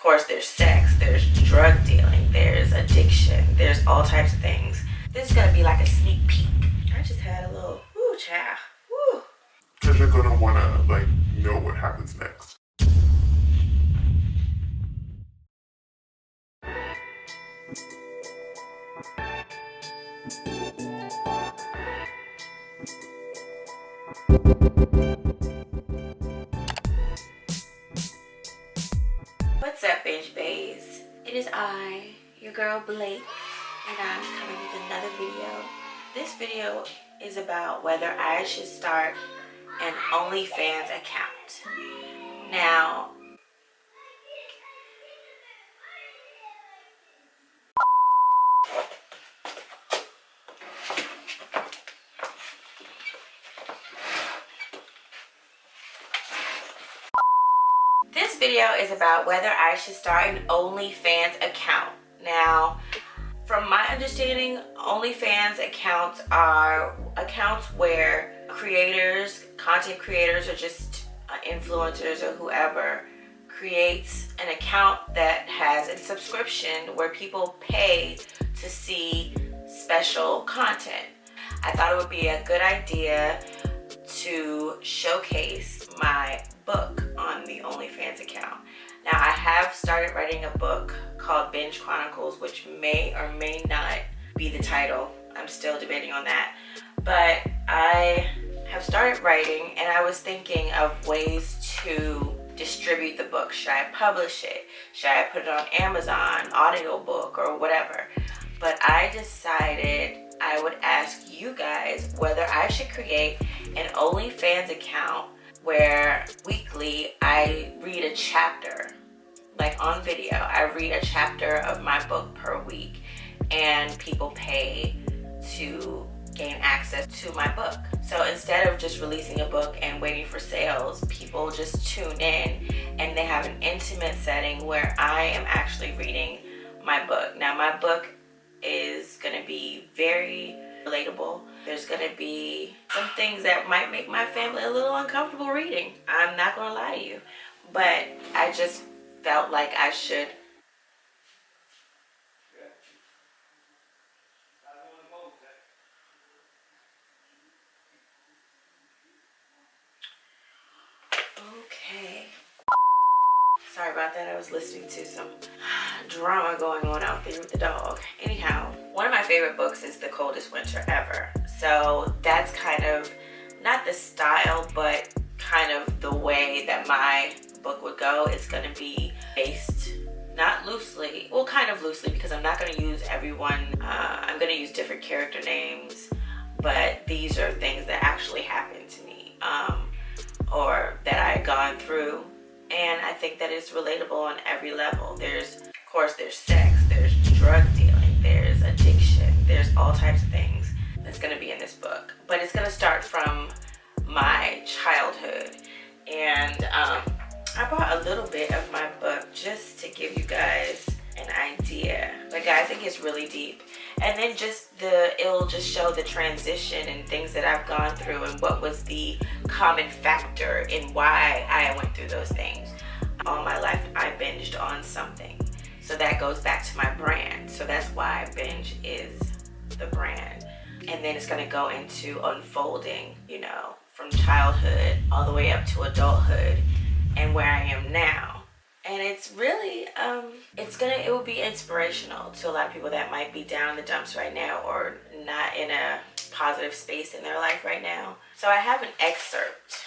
course, there's sex, there's drug dealing, there's addiction, there's all types of things. This is gonna be like a sneak peek. I just had a little, woo, child, woo. Because you're gonna wanna, like, know what happens next. What's up, Binge Baes? It is I, your girl Blake, and I'm coming with another video. This video is about whether I should start an OnlyFans account. Now, this video is about whether I should start an OnlyFans account. Now, from my understanding, OnlyFans accounts are accounts where creators, content creators, or just influencers or whoever creates an account that has a subscription where people pay to see special content. I thought it would be a good idea to showcase my book on the OnlyFans account. Now, I have started writing a book called Binge Chronicles, which may or may not be the title. I'm still debating on that. But I have started writing, and I was thinking of ways to distribute the book. Should I publish it? Should I put it on Amazon, audiobook, or whatever? But I decided I would ask you guys whether I should create an OnlyFans account where weekly I read a chapter, like on video. I read a chapter of my book per week, and people pay to gain access to my book. So instead of just releasing a book and waiting for sales, people just tune in and they have an intimate setting where I am actually reading my book. Now, my book is going to be very relatable. There's going to be some things that might make my family a little uncomfortable reading. I'm not going to lie to you. But I just felt like I should. Okay. Sorry about that. I was listening to some drama going on out there with the dog. Anyhow, one of my favorite books is The Coldest Winter Ever. So that's kind of not the style, but kind of the way that my book would go. It's going to be based not loosely, well, kind of loosely, because I'm not going to use everyone. I'm going to use different character names, but these are things that actually happened to me, or that I had gone through. And I think that it's relatable on every level. There's, of course, there's sex, there's drug dealing, there's addiction, there's all types of things that's going to be in this book. But it's going to start from my childhood. And I brought a little bit of my book just to give you guys an idea. But guys, it gets really deep. And then it'll just show the transition and things that I've gone through and what was the common factor in why I went through those things. All my life, I binged on something. So that goes back to my brand. So that's why Binge is the brand. And then it's going to go into unfolding, you know, from childhood all the way up to adulthood and where I am now. And it's really, it will be inspirational to a lot of people that might be down in the dumps right now or not in a positive space in their life right now. So I have an excerpt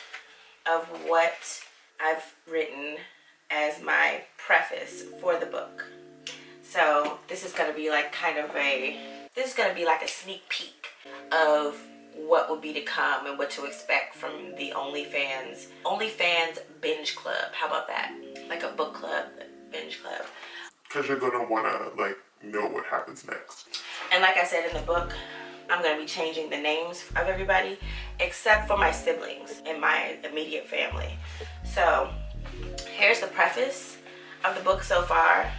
of what I've written as my preface for the book. So this is going to be like this is going to be like a sneak peek of what will be to come and what to expect from the OnlyFans binge club. How about that? Like a book club, binge club. Because you're gonna wanna, like, know what happens next. And like I said in the book, I'm gonna be changing the names of everybody except for my siblings and my immediate family. So here's the preface of the book so far.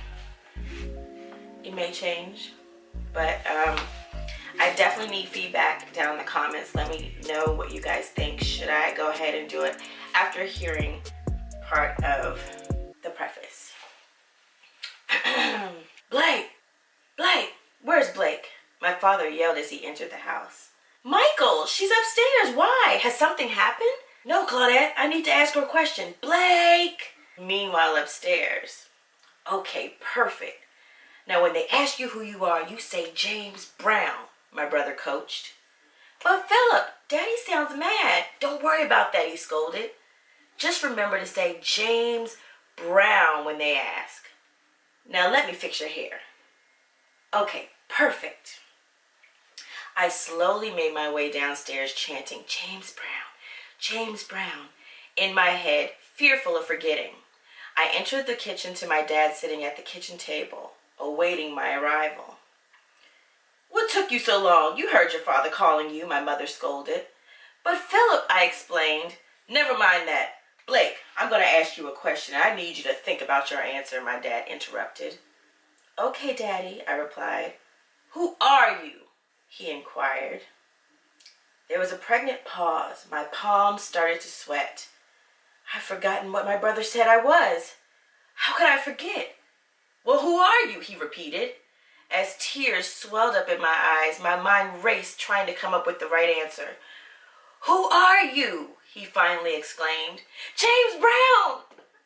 It may change, but I definitely need feedback down in the comments. Let me know what you guys think. Should I go ahead and do it after hearing part of the preface? father yelled as he entered the house. Michael, she's upstairs. Why? Has something happened? No, Claudette, I need to ask her a question. Blake! Meanwhile, upstairs. Okay, perfect. Now, when they ask you who you are, you say James Brown, my brother coached. But Philip, Daddy sounds mad. Don't worry about that, he scolded. Just remember to say James Brown when they ask. Now let me fix your hair. Okay, perfect. I slowly made my way downstairs chanting James Brown, James Brown, in my head, fearful of forgetting. I entered the kitchen to my dad sitting at the kitchen table, awaiting my arrival. What took you so long? You heard your father calling you, my mother scolded. But Philip, I explained. Never mind that. Blake, I'm going to ask you a question. I need you to think about your answer, my dad interrupted. Okay, Daddy, I replied. Who are you? He inquired. There was a pregnant pause. My palms started to sweat. I've forgotten what my brother said I was. How could I forget? Well, who are you? He repeated. As tears swelled up in my eyes, my mind raced trying to come up with the right answer. Who are you? He finally exclaimed. James Brown!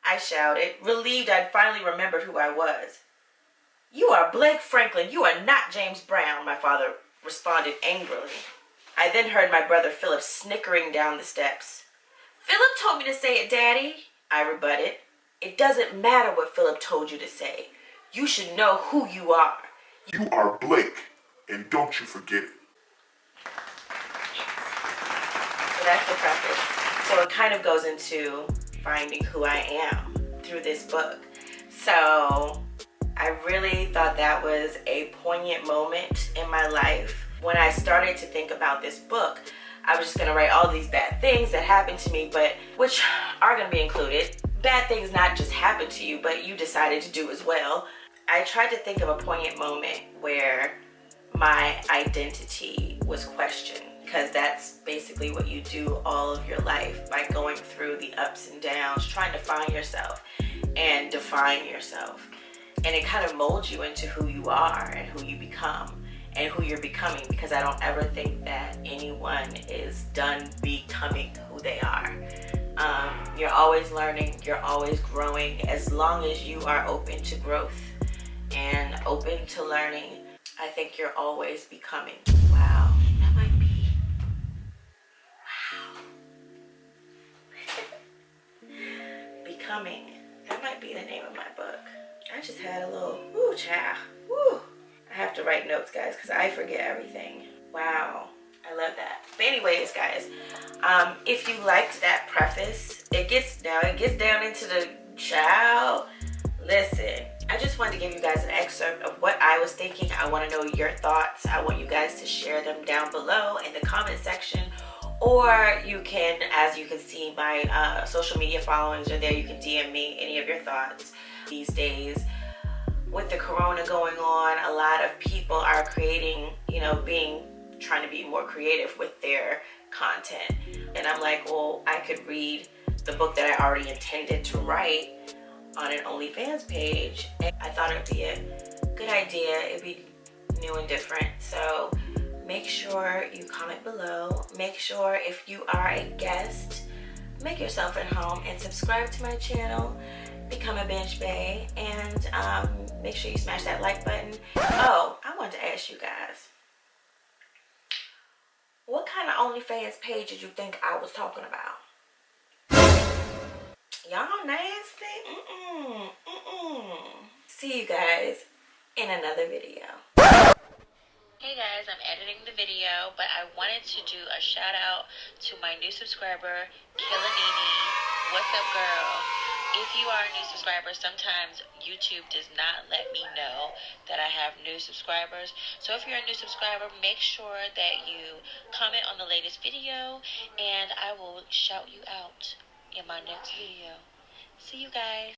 I shouted, relieved I'd finally remembered who I was. You are Blake Franklin. You are not James Brown, my father responded angrily. I then heard my brother Philip snickering down the steps. Philip told me to say it, Daddy, I rebutted. It doesn't matter what Philip told you to say. You should know who you are. You are Blake, and don't you forget it. So that's the preface. So it kind of goes into finding who I am through this book. So I really thought that was a poignant moment in my life. When I started to think about this book, I was just going to write all these bad things that happened to me, but which are going to be included. Bad things not just happened to you, but you decided to do as well. I tried to think of a poignant moment where my identity was questioned, because that's basically what you do all of your life by going through the ups and downs, trying to find yourself and define yourself. And it kind of molds you into who you are and who you become and who you're becoming, because I don't ever think that anyone is done becoming who they are. You're always learning, you're always growing, as long as you are open to growth and open to learning. I think you're always becoming. Wow, that might be, wow. Becoming, that might be the name of my book. I just had a little, woo, child, woo. I have to write notes, guys, because I forget everything. Wow, I love that. But anyways, guys, if you liked that preface, it gets down into the child. Listen, I just wanted to give you guys an excerpt of what I was thinking. I want to know your thoughts. I want you guys to share them down below in the comment section. Or you can, as you can see, my social media followings are there. You can DM me any of your thoughts. These days, with the corona going on, a lot of people are creating, trying to be more creative with their content. And I'm like, well, I could read the book that I already intended to write on an OnlyFans page. And I thought it'd be a good idea. It'd be new and different. So make sure you comment below. Make sure if you are a guest, make yourself at home and subscribe to my channel. Become a binge bae, and make sure you smash that like button. Oh, I wanted to ask you guys, what kind of OnlyFans page did you think I was talking about? Y'all nasty? See you guys in another video. Hey guys, I'm editing the video, but I wanted to do a shout out to my new subscriber, Killanini. What's up, girl? If you are a new subscriber, sometimes YouTube does not let me know that I have new subscribers. So if you're a new subscriber, make sure that you comment on the latest video, and I will shout you out in my next video. See you guys.